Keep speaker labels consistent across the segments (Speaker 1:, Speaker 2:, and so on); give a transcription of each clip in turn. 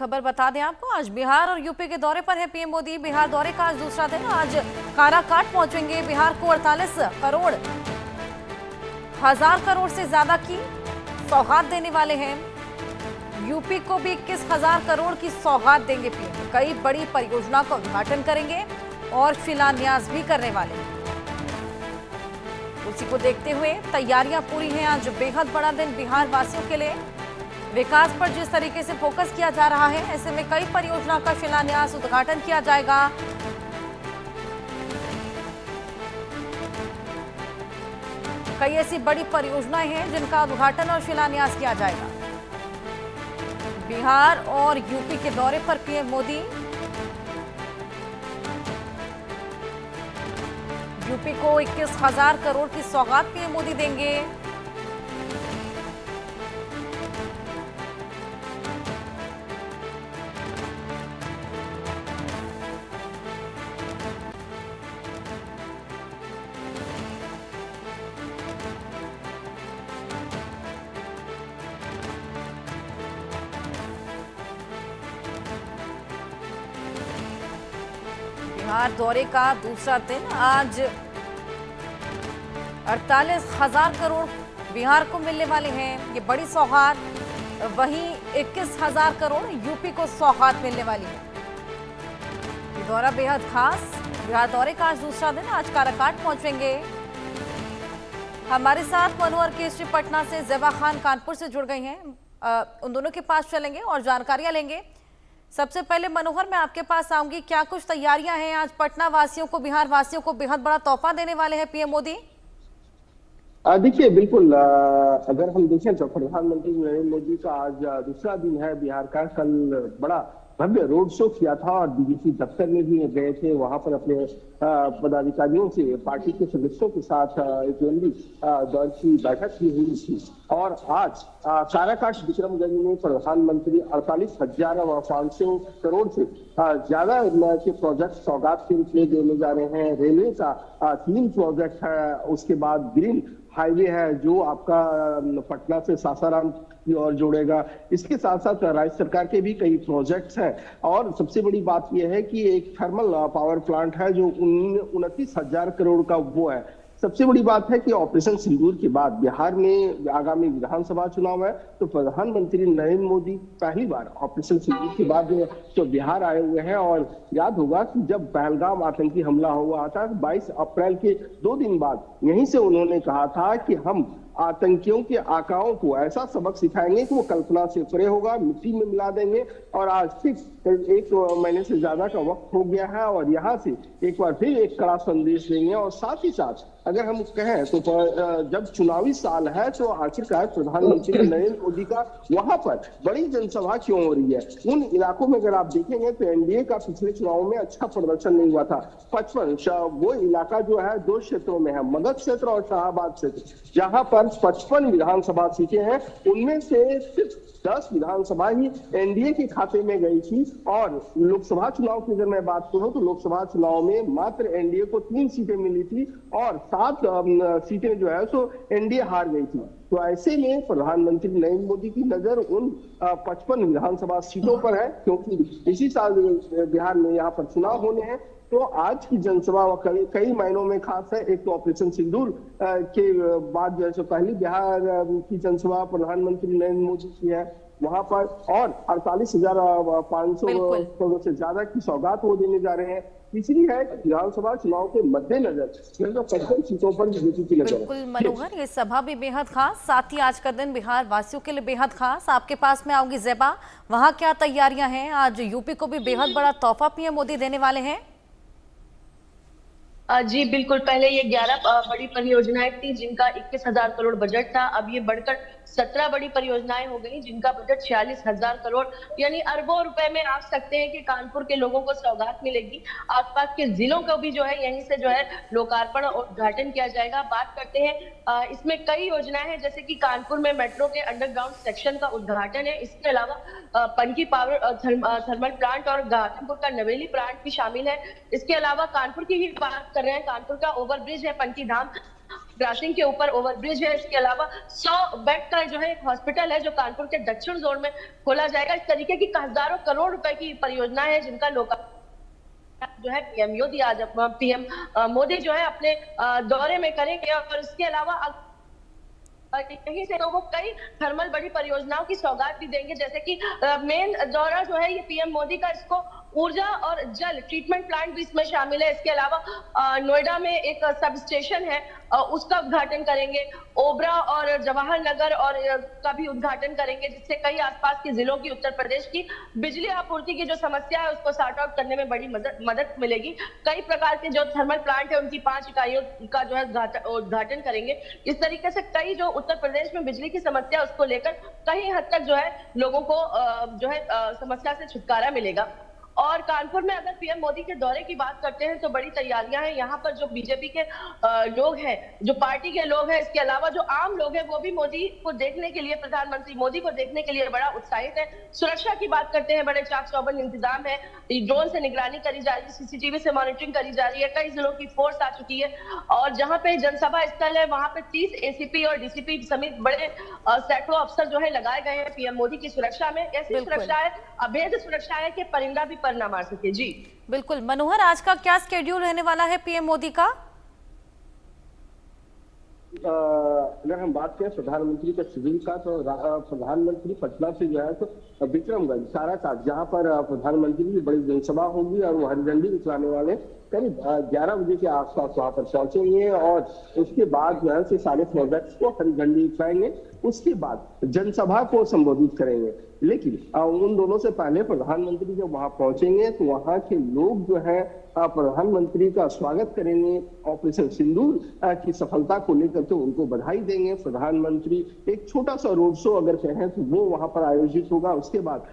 Speaker 1: खबर बता दें आपको, आज बिहार और यूपी के दौरे पर है पीएम मोदी। बिहार दौरे का आज दूसरा दिन। आज काराकाट पहुंचेंगे। बिहार को 48 करोड़ 1000 करोड़ से ज्यादा की सौगात देने वाले हैं। यूपी को भी 21,000 करोड़ की सौगात देंगे पीएम। कई बड़ी परियोजना का उद्घाटन करेंगे और शिलान्यास भी करने वाले हैं। उसी को देखते हुए तैयारियां पूरी हैं। आज बेहद बड़ा दिन बिहार वासियों के लिए। विकास पर जिस तरीके से फोकस किया जा रहा है, ऐसे में कई परियोजना का शिलान्यास उद्घाटन किया जाएगा। कई ऐसी बड़ी परियोजनाएं हैं जिनका उद्घाटन और शिलान्यास किया जाएगा। बिहार और यूपी के दौरे पर पीएम मोदी। यूपी को 21,000 करोड़ की सौगात पीएम मोदी देंगे। बिहार दौरे का दूसरा दिन। आज 48,000 करोड़ बिहार को मिलने वाले हैं, ये बड़ी सौगात। वहीं 21,000 करोड़ यूपी को सौगात मिलने वाली है। ये दौरा बेहद खास। बिहार दौरे का आज दूसरा दिन। आज काराकाट पहुंचेंगे। हमारे साथ मनोहर केसरी पटना से, ज़ेबा खान कानपुर से जुड़ गई हैं। उन दोनों के पास चलेंगे और जानकारियां लेंगे। सबसे पहले मनोहर, मैं आपके पास आऊंगी। क्या कुछ तैयारियां हैं? आज पटना वासियों को, बिहार वासियों को बेहद बड़ा तोहफा देने वाले हैं पीएम मोदी।
Speaker 2: देखिए, बिल्कुल अगर हम देखें तो प्रधानमंत्री नरेंद्र मोदी का आज दूसरा दिन है बिहार का। कल बड़ा भव्य रोड शो किया था और डीवीसी दफ्तर में भी गए थे। वहां पर अपने पदाधिकारियों से, पार्टी के सदस्यों के साथ एक लंबी दौर की बैठक भी हुई थी। और आज काराकाट विक्रमगंज में प्रधानमंत्री 48,500 करोड़ से ज्यादा के प्रोजेक्ट सौगात के रूप में देने जा रहे हैं। रेलवे का 3 प्रोजेक्ट है। उसके बाद ग्रीन हाईवे है जो आपका पटना से सासाराम की ओर जोड़ेगा। इसके साथ साथ राज्य सरकार के भी कई प्रोजेक्ट्स हैं। और सबसे बड़ी बात यह है कि एक थर्मल पावर प्लांट है जो 29,000 करोड़ का वो है। सबसे बड़ी बात है कि ऑपरेशन सिंदूर के बाद बिहार में आगामी विधानसभा चुनाव है, तो प्रधानमंत्री नरेंद्र मोदी पहली बार ऑपरेशन सिंदूर के बाद तो बिहार आए हुए हैं। और याद होगा कि जब पहलगाम आतंकी हमला हुआ था 22 अप्रैल के 2 दिन बाद, यहीं से उन्होंने कहा था कि हम आतंकियों के आकाओं को ऐसा सबक सिखाएंगे कि वो कल्पना से परे होगा, मिट्टी में मिला देंगे। और आज ठीक 1 महीने से ज्यादा का वक्त हो गया है और यहाँ से एक बार फिर एक कड़ा संदेश देंगे। और साथ ही साथ अगर हम कहें तो जब चुनावी साल है तो आखिरकार प्रधानमंत्री नरेंद्र मोदी का वहां पर बड़ी जनसभा क्यों हो रही है? उन इलाकों में अगर आप देखेंगे तो एनडीए का पिछले चुनाव में अच्छा प्रदर्शन नहीं हुआ था। 55 वो इलाका जो है 2 क्षेत्रों में है, मगध क्षेत्र और शाहबाद क्षेत्र, जहां पर 55 विधानसभा सीटें हैं। उनमें से सिर्फ 10 विधानसभा ही एनडीए के खाते में गई थी। और लोकसभा चुनाव की अगर मैं बात करूं तो लोकसभा चुनाव में मात्र एनडीए को 3 सीटें मिली थी और 7 सीटें जो है सो एनडीए हार गई थी। तो ऐसे में प्रधानमंत्री नरेंद्र मोदी की नजर उन 55 विधानसभा सीटों पर है, क्योंकि इसी साल बिहार में यहाँ पर चुनाव होने हैं। तो आज की जनसभा कई मायनों में खास है। एक तो ऑपरेशन सिंदूर के बाद जो है पहली बिहार की जनसभा प्रधानमंत्री नरेंद्र मोदी की है वहां पर, और 48,500 करोड़ से ज्यादा की सौगात वो देने जा रहे हैं। तीसरी है विधानसभा चुनाव के मद्देनजर 55 सीटों पर जीत की नजर।
Speaker 1: बिल्कुल मनोहर, ये सभा भी बेहद खास, साथ ही आज का दिन बिहार वासियों के लिए बेहद खास। आपके पास में आऊंगी ज़ेबा, वहां क्या तैयारियां हैं? आज यूपी को भी बेहद बड़ा तोहफा पीएम मोदी देने वाले हैं।
Speaker 3: जी बिल्कुल। पहले ये 11 बड़ी परियोजनाएं थी जिनका 21,000 करोड़ बजट था। अब ये बढ़कर 17 बड़ी परियोजनाएं हो गई जिनका बजट 46,000 करोड़ यानी अरबों रुपए में आप सकते हैं कि कानपुर के लोगों को सौगात मिलेगी। आसपास के जिलों को भी जो है यहीं से जो है लोकार्पण और उद्घाटन किया जाएगा। बात करते हैं इसमें कई योजनाएं हैं, जैसे कि कानपुर में मेट्रो के अंडरग्राउंड सेक्शन का उद्घाटन है। इसके अलावा पनकी पावर थर्मल प्लांट और घाटमपुर का नवेली प्लांट भी शामिल है। इसके अलावा कानपुर की ही बात कर रहे हैं, कानपुर का ओवरब्रिज है पनकी धाम, क्रॉसिंग के ऊपर ओवरब्रिज है। इसके अलावा 100 बेड का जो है एक हॉस्पिटल है जो कानपुर के दक्षिण जोन में खोला जाएगा। इस तरीके की हजारों करोड़ रुपए की परियोजना है जिनका लोकार्पण जो है पीएम मोदी जो है अपने दौरे में करेंगे। और इसके अलावा यहीं से तो वो कई थर्मल बड़ी परियोजनाओं की सौगात भी देंगे, जैसे कि मेन दौरा जो है ये पीएम मोदी का, इसको ऊर्जा और जल ट्रीटमेंट प्लांट भी इसमें शामिल है। इसके अलावा नोएडा में एक सब स्टेशन है उसका उद्घाटन करेंगे। ओबरा और जवाहर नगर और का भी उद्घाटन करेंगे, जिससे कई आसपास के जिलों की उत्तर प्रदेश की बिजली आपूर्ति की जो समस्या है उसको सॉर्ट आउट करने में बड़ी मदद मिलेगी। कई प्रकार के जो थर्मल प्लांट है उनकी 5 इकाइयों का जो है उद्घाटन करेंगे। इस तरीके से कई जो उत्तर प्रदेश में बिजली की समस्या उसको लेकर कई हद तक जो है लोगों को जो है समस्या से छुटकारा मिलेगा। और कानपुर में अगर पीएम मोदी के दौरे की बात करते हैं तो बड़ी तैयारियां हैं। यहाँ पर जो बीजेपी के लोग हैं, जो पार्टी के लोग हैं, इसके अलावा जो आम लोग हैं, वो भी मोदी को देखने के लिए, प्रधानमंत्री मोदी को देखने के लिए बड़ा उत्साहित है। सुरक्षा की बात करते हैं, बड़े चाक चौबंद इंतजाम है। ड्रोन से निगरानी करी जा रही है, सीसीटीवी से मॉनिटरिंग करी जा रही है। कई जिलों की फोर्स आ चुकी है और जहाँ पे जनसभा स्थल है वहां पे 30 एसीपी और डीसीपी समेत बड़े सैकड़ों अफसर जो है लगाए गए हैं पीएम मोदी की सुरक्षा में। ऐसी सुरक्षा है, अभेद सुरक्षा है कि परिंदा भी पर ना मार सके। जी
Speaker 1: बिल्कुल मनोहर, आज का क्या स्केड्यूल रहने वाला है पीएम मोदी का?
Speaker 2: अगर हम बात करें प्रधानमंत्री के शिविर का, तो प्रधानमंत्री पटना से जो है तो विक्रमगंज सारासात, जहां पर प्रधानमंत्री की बड़ी जनसभा होगी और वो हरी झंडी दिखलाने वाले करीब 11 बजे के आसपास वहां पर पहुंचेंगे और उसके बाद जो है 9:30 को हरी झंडी दिखलाएंगे। उसके बाद जनसभा को संबोधित करेंगे। लेकिन उन दोनों से पहले प्रधानमंत्री जब वहां पहुंचेंगे तो वहां के लोग जो है प्रधानमंत्री का स्वागत करेंगे। ऑपरेशन सिंदूर की सफलता को लेकर के उनको बधाई देंगे। प्रधानमंत्री एक छोटा सा रोड शो अगर कहें तो वो वहां पर आयोजित होगा। उसके बाद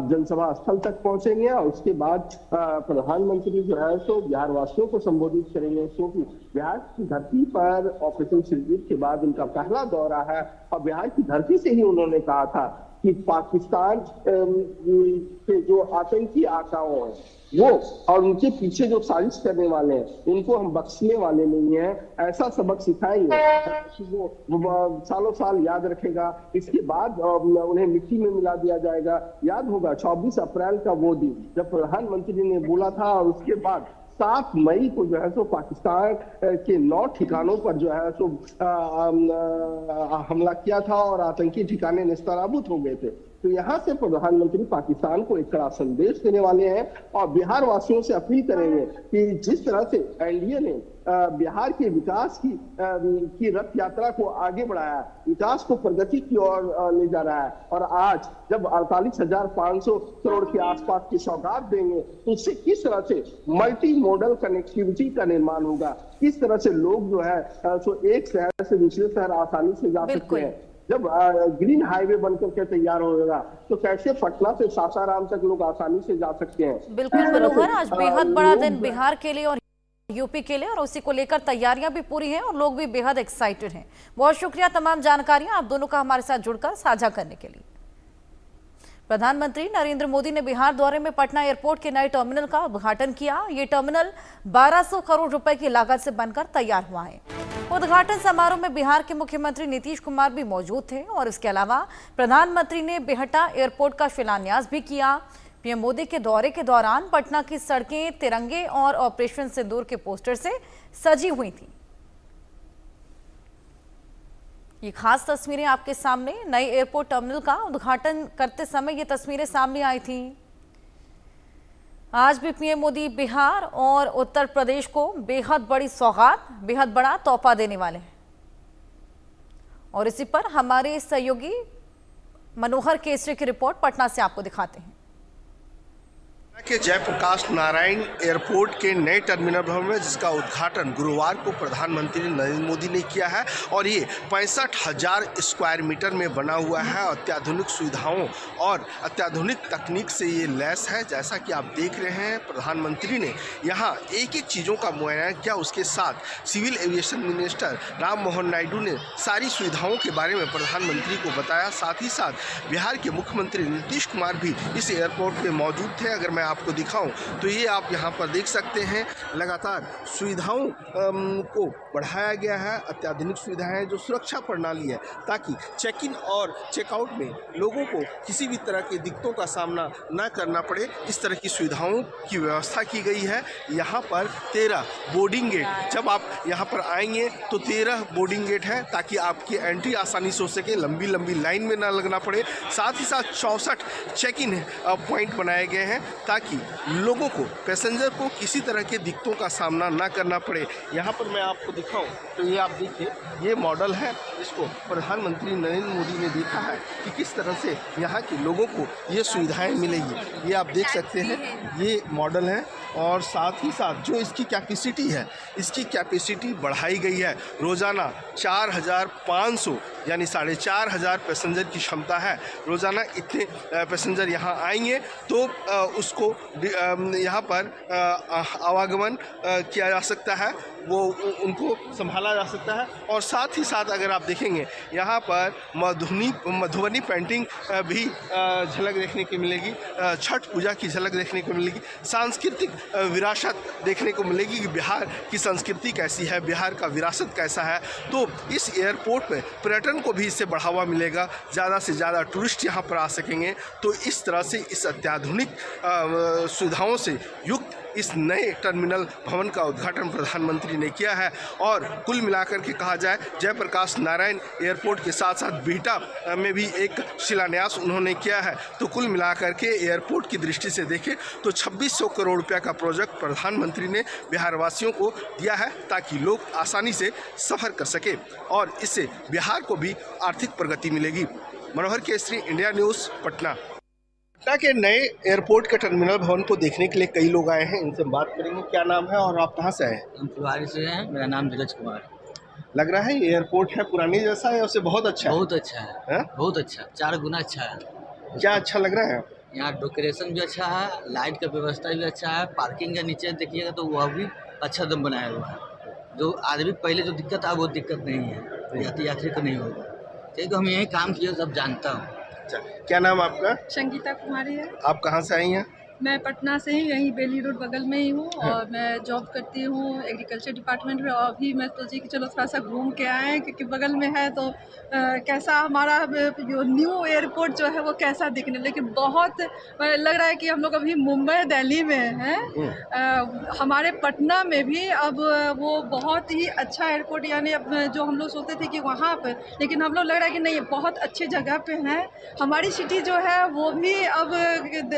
Speaker 2: जनसभा स्थल तक पहुंचेंगे और उसके बाद प्रधानमंत्री जो है तो बिहार वासियों को संबोधित करेंगे, क्योंकि बिहार की धरती पर ऑपरेशन सिंदूर के बाद उनका पहला दौरा है और बिहार की धरती से ही उन्होंने कहा था कि पाकिस्तान के जो आतंकी आकाओं हैं वो और उनके पीछे जो साजिश करने वाले हैं उनको हम बख्शने वाले नहीं हैं। ऐसा सबक सिखाएंगे कि वो सालों साल याद रखेगा। इसके बाद उन्हें मिट्टी में मिला दिया जाएगा। याद होगा 24 अप्रैल का वो दिन जब प्रधानमंत्री ने बोला था और उसके बाद 7 मई को जो है सो पाकिस्तान के 9 ठिकानों पर जो है सो हमला किया था और आतंकी ठिकाने नेस्तनाबूद हो गए थे। तो यहाँ से प्रधानमंत्री पाकिस्तान को एक कड़ा संदेश देने वाले हैं और बिहार वासियों से अपील करेंगे कि जिस तरह से एनडीए ने बिहार के विकास की रथ यात्रा को आगे बढ़ाया, विकास को प्रगति की ओर ले जा रहा है और आज जब 48,500 करोड़ के आसपास की सौगात देंगे तो उससे किस तरह से मल्टी मॉडल कनेक्टिविटी का निर्माण होगा, किस तरह से लोग जो है सो एक शहर से दूसरे शहर आसानी से जा सकते हैं। जब ग्रीन हाईवे बनकर के तैयार होगा तो कैसे पटना से सासाराम तक लोग आसानी से जा सकते हैं।
Speaker 1: बिल्कुल मनोहर, आज बेहद बड़ा दिन बिहार के लिए और यूपी के लिए और उसी को लेकर तैयारियां भी पूरी हैं और लोग भी बेहद एक्साइटेड हैं। बहुत शुक्रिया तमाम जानकारियां आप दोनों का हमारे साथ जुड़कर साझा करने के लिए। प्रधानमंत्री नरेंद्र मोदी ने बिहार दौरे में पटना एयरपोर्ट के नए टर्मिनल का उद्घाटन किया। ये टर्मिनल 1200 करोड़ रुपए की लागत से बनकर तैयार हुआ है। उद्घाटन समारोह में बिहार के मुख्यमंत्री नीतीश कुमार भी मौजूद थे और इसके अलावा प्रधानमंत्री ने बेहटा एयरपोर्ट का शिलान्यास भी किया। पीएम मोदी के दौरे के दौरान पटना की सड़कें तिरंगे और ऑपरेशन सिंदूर के पोस्टर से सजी हुई थी। ये खास तस्वीरें आपके सामने नए एयरपोर्ट टर्मिनल का उद्घाटन करते समय ये तस्वीरें सामने आई थी। आज भी पीएम मोदी बिहार और उत्तर प्रदेश को बेहद बड़ी सौगात, बेहद बड़ा तोहफा देने वाले हैं और इसी पर हमारे सहयोगी मनोहर केसरी की रिपोर्ट पटना से आपको दिखाते हैं।
Speaker 4: के जयप्रकाश नारायण एयरपोर्ट के नए टर्मिनल भवन में जिसका उद्घाटन गुरुवार को प्रधानमंत्री नरेंद्र मोदी ने किया है और ये 65,000 स्क्वायर मीटर में बना हुआ है। अत्याधुनिक सुविधाओं और अत्याधुनिक तकनीक से ये लैस है। जैसा कि आप देख रहे हैं, प्रधानमंत्री ने यहाँ एक एक चीज़ों का मुआयना किया। उसके साथ civil aviation minister Ram Mohan Naidu ने सारी सुविधाओं के बारे में प्रधानमंत्री को बताया। साथ ही साथ बिहार के मुख्यमंत्री नीतीश कुमार भी इस एयरपोर्ट पर मौजूद थे। अगर मैं आपको दिखाऊं तो ये आप यहाँ पर देख सकते हैं, लगातार सुविधाओं को बढ़ाया गया है। अत्याधुनिक सुविधाएं हैं, जो सुरक्षा प्रणाली है, ताकि चेक इन और चेकआउट में लोगों को किसी भी तरह की दिक्कतों का सामना न करना पड़े, इस तरह की सुविधाओं की व्यवस्था की गई है। यहाँ पर 13 बोर्डिंग गेट, जब आप यहाँ पर आएंगे तो 13 बोर्डिंग गेट है, ताकि आपकी एंट्री आसानी से हो सके, लंबी लंबी लाइन में ना लगना पड़े। साथ ही साथ 64 चेक इन पॉइंट बनाए गए हैं, ताकि लोगों को, पैसेंजर को किसी तरह के दिक्कतों का सामना ना करना पड़े। यहाँ पर मैं आपको दिखाऊं तो ये आप देखिए, ये मॉडल है, इसको प्रधानमंत्री नरेंद्र मोदी ने देखा है कि किस तरह से यहाँ के लोगों को ये सुविधाएं मिलेगी। ये आप देख सकते हैं, ये मॉडल है, और साथ ही साथ जो इसकी कैपेसिटी है, इसकी कैपेसिटी बढ़ाई गई है। रोज़ाना 4500 यानी 4500 पैसेंजर की क्षमता है। रोज़ाना इतने पैसेंजर यहाँ आएंगे तो उसको यहाँ पर आवागमन किया जा सकता है, वो उनको संभाला जा सकता है। और साथ ही साथ अगर आप देखेंगे, यहाँ पर मधुबनी पेंटिंग भी झलक देखने को मिलेगी, छठ पूजा की झलक देखने को मिलेगी, सांस्कृतिक विरासत देखने को मिलेगी कि बिहार की संस्कृति कैसी है, बिहार का विरासत कैसा है। तो इस एयरपोर्ट पर पर्यटन को भी इससे बढ़ावा मिलेगा, ज़्यादा से ज़्यादा टूरिस्ट यहाँ पर आ सकेंगे। तो इस तरह से इस अत्याधुनिक सुविधाओं से युक्त इस नए टर्मिनल भवन का उद्घाटन प्रधानमंत्री ने किया है। और कुल मिलाकर के कहा जाए, जयप्रकाश नारायण एयरपोर्ट के साथ साथ बिहटा में भी एक शिलान्यास उन्होंने किया है। तो कुल मिलाकर के एयरपोर्ट की दृष्टि से देखें तो 2600 करोड़ रुपया का प्रोजेक्ट प्रधानमंत्री ने बिहार वासियों को दिया है, ताकि लोग आसानी से सफ़र कर सके और इससे बिहार को भी आर्थिक प्रगति मिलेगी। मनोहर केसरी, इंडिया न्यूज़, पटना। पटना के नए एयरपोर्ट के टर्मिनल भवन को देखने के लिए कई लोग आए हैं, इनसे बात करेंगे। क्या नाम है और आप कहाँ से आए हैं?
Speaker 5: हम फुलवारी से हैं, मेरा नाम धीरज कुमार।
Speaker 4: लग रहा है ये एयरपोर्ट है पुरानी जैसा है, उससे बहुत अच्छा है।
Speaker 5: बहुत अच्छा है, बहुत अच्छा, 4 गुना अच्छा है।
Speaker 4: क्या अच्छा लग रहा है?
Speaker 5: यहाँ डेकोरेशन भी अच्छा है, लाइट का व्यवस्था भी अच्छा है, पार्किंग का नीचे देखिएगा तो वह भी अच्छा दम बनाया हुआ है। जो आदमी पहले जो दिक्कत है वो दिक्कत नहीं है, यात्री को नहीं होगा। तो हम यही काम किए, सब जानता हूँ।
Speaker 4: अच्छा, क्या नाम आपका?
Speaker 6: संगीता कुमारी है।
Speaker 4: आप कहाँ से आई हैं?
Speaker 6: मैं पटना से ही, यहीं बेली रोड बगल में ही हूँ, और मैं जॉब करती हूँ एग्रीकल्चर डिपार्टमेंट में। और अभी मैं सोची कि चलो थोड़ा सा घूम के आए, क्योंकि बगल में है तो कैसा हमारा जो न्यू एयरपोर्ट जो है वो कैसा दिखने, लेकिन बहुत लग रहा है कि हम लोग अभी मुंबई दिल्ली में हैं। हमारे पटना में भी अब वो बहुत ही अच्छा एयरपोर्ट, यानी अब जो हम लोग सोचते थे कि वहाँ पर, लेकिन हम लोग लग रहा है कि नहीं, बहुत अच्छी जगह पे हैं। हमारी सिटी जो है वो भी अब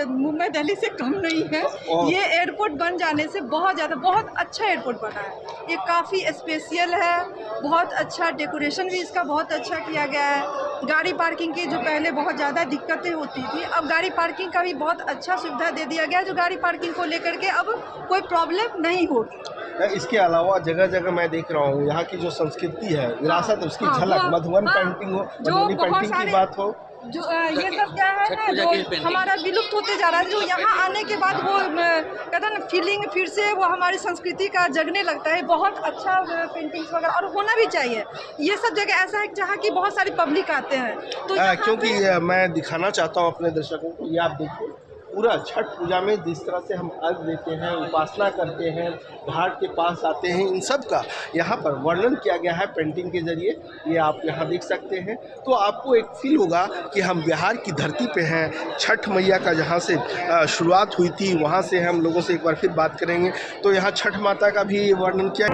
Speaker 6: मुंबई दिल्ली से कम नहीं है। ये एयरपोर्ट बन जाने से बहुत ज़्यादा, बहुत अच्छा एयरपोर्ट बना है। ये काफ़ी स्पेशियल है, बहुत अच्छा डेकोरेशन भी इसका बहुत अच्छा किया गया है। गाड़ी पार्किंग की जो पहले बहुत ज़्यादा दिक्कतें होती थी, अब गाड़ी पार्किंग का भी बहुत अच्छा सुविधा दे दिया गया है, जो गाड़ी पार्किंग को लेकर के अब कोई प्रॉब्लम नहीं होगी।
Speaker 4: इसके अलावा जगह जगह मैं देख रहा हूँ यहाँ की जो संस्कृति है, विरासत, उसकी झलक, मधुबन पेंटिंग हो, मधुबनी पेंटिंग की बात हो,
Speaker 6: जो ये सब क्या है ना, जो हमारा विलुप्त होते जा रहा है, जो यहाँ आने के बाद वो कहते हैं ना फीलिंग, फिर से वो हमारी संस्कृति का जगने लगता है। बहुत अच्छा पेंटिंग्स वगैरह, और होना भी चाहिए। ये सब जगह ऐसा है जहाँ की बहुत सारी पब्लिक आते हैं, तो
Speaker 4: क्योंकि मैं दिखाना चाहता हूँ अपने दर्शकों को, ये आप देखिए, पूरा छठ पूजा में जिस तरह से हम अर्घ देते हैं, उपासना करते हैं, घाट के पास आते हैं, इन सब का यहाँ पर वर्णन किया गया है पेंटिंग के जरिए। ये आप यहाँ देख सकते हैं, तो आपको एक फील होगा कि हम बिहार की धरती पे हैं। छठ मैया का जहाँ से शुरुआत हुई थी, वहाँ से हम लोगों से एक बार फिर बात करेंगे। तो यहाँ छठ माता का भी वर्णन किया